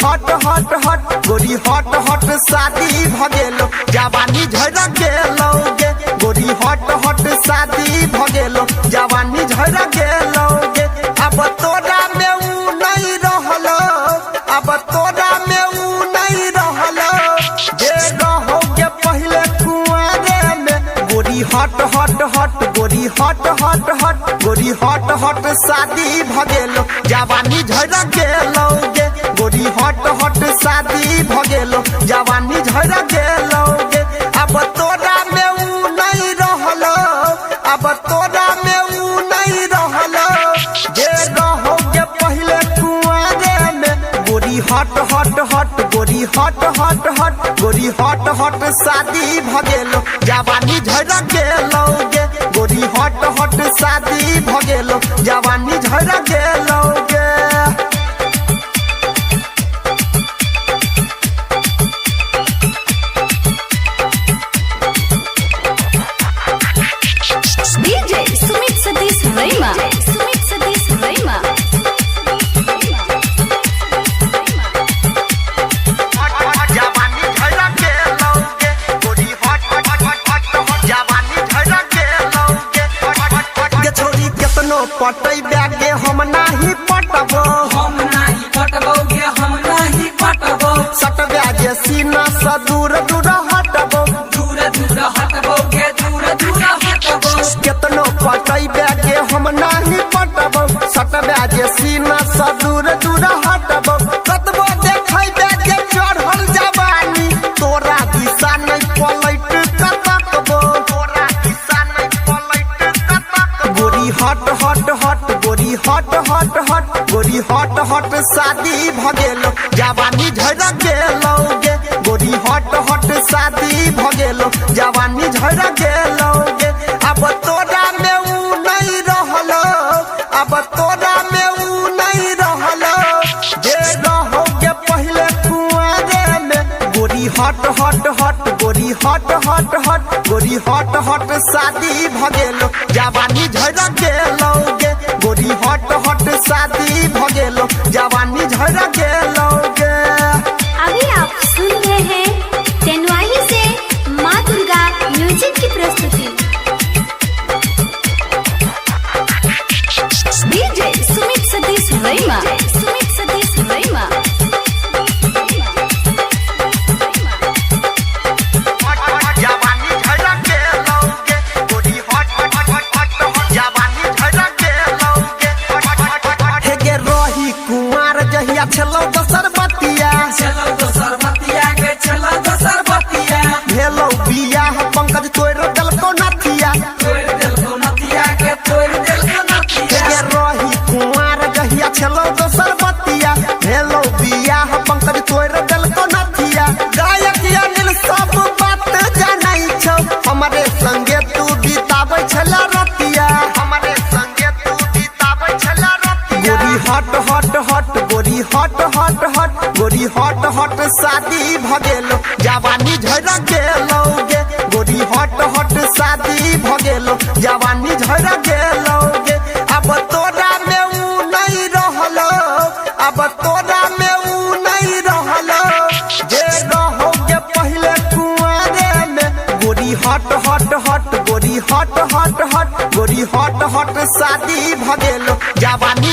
हट हट हट गोरी हट हट शादी भगेलो जवानी झड़ गेलो गे गोरी हट हट शादी भगेलो जवानी झड़ गेलो गे अब तोरा में ऊ नहीं रहलो अब तोरा में ऊ नहीं रहलो जे रहोगे पहले कुआरे में गोरी हट हट हट गोरी हट हट हट गोरी हट हट शादी भगेलो जवानी झड़ गेलो गे गोरी हट हट शादी भगेलो जवानी झड़ गेलो गे अब तोरा में ऊ नहीं रहलो अब तोरा में ऊ नहीं रहलो जे रहोगे पहले कुआरे में गोरी हट हट हट गोरी हट हट हट गोरी हट हट शादी भगेलो जवानी झड़ गेलो गे गोरी हट हट शादी भगेलो जवानी झड़ गेलो गे DJ Sumit Satish Raima. Sumit Satish Raima. जवानी झड़ गेलो गे गोरी हट हट हट जवानी झड़ गेलो गे छोरी केतनो पटई बैगे हम नाही पटबो सट बैगे सीना से दूर दूर हटबो केतनो पटई बैगे हम नाही पटबो सट बैगे सीना से दूर दूर हटबो कतबो देखै बैगे चढ़ल जवानी तोरा दिशा नहीं पलट कतकबो तोरा दिशा नहीं पलट कतक गोरी हट हट हट गोरी हट हट हट गोरी हट हट शादी भगेलो जवानी झड़ गेलो गे गोरी हट हट शादी भगेलो जवानी झड़ गेलो गे अब तोरा में ऊ नहीं रहलो अब तोरा में ऊ नहीं रहलो जे रहोगे पहले कुआरे में गोरी हट हट हट गोरी हट हट हट गोरी हट हट शादी भगेलो जवानी झड़ गेलो गे गोरी हट हट शादी भगेलो जवानी झड़ गेलो गे अभी आप सुन रहे हैं तेनवाही से माँ दुर्गा म्यूजिक की प्रस्तुति। DJ Sumit Satish Raima. Sumit Satish Raima. जवानी झड़ गेलो गे गोरी हट हट हट जवानी झड़ गेलो गे हे गे रही कुमार जहिया छलो दोसर बतिया भेलो बियाह पंकज तोड़ देलको नथिया हे गे रही कुमार जहिया छलो दोसर बतिया भेलो बियाह पंकज तोड़ देलको नथिया गायक अनिल सब बात जानै छौ हमरे संगे तू बिताबै छला रतिया हमरे संगे तू बिताबै छला रतिया गोरी हट हट हट गोरी हट हट हट गोरी हट हट शादी भगेलो जवानी झड़ गेलो गे गोरी हट हट शादी भगेलो जवानी झड़ गेलो गे अब तोरा में ऊ नहीं रहलो अब तोरा में ऊ नहीं रहलो जे रहोगे पहले कुआरे में गोरी हट हट हट गोरी हट हट हट गोरी हट हट शादी भगेलो जवानी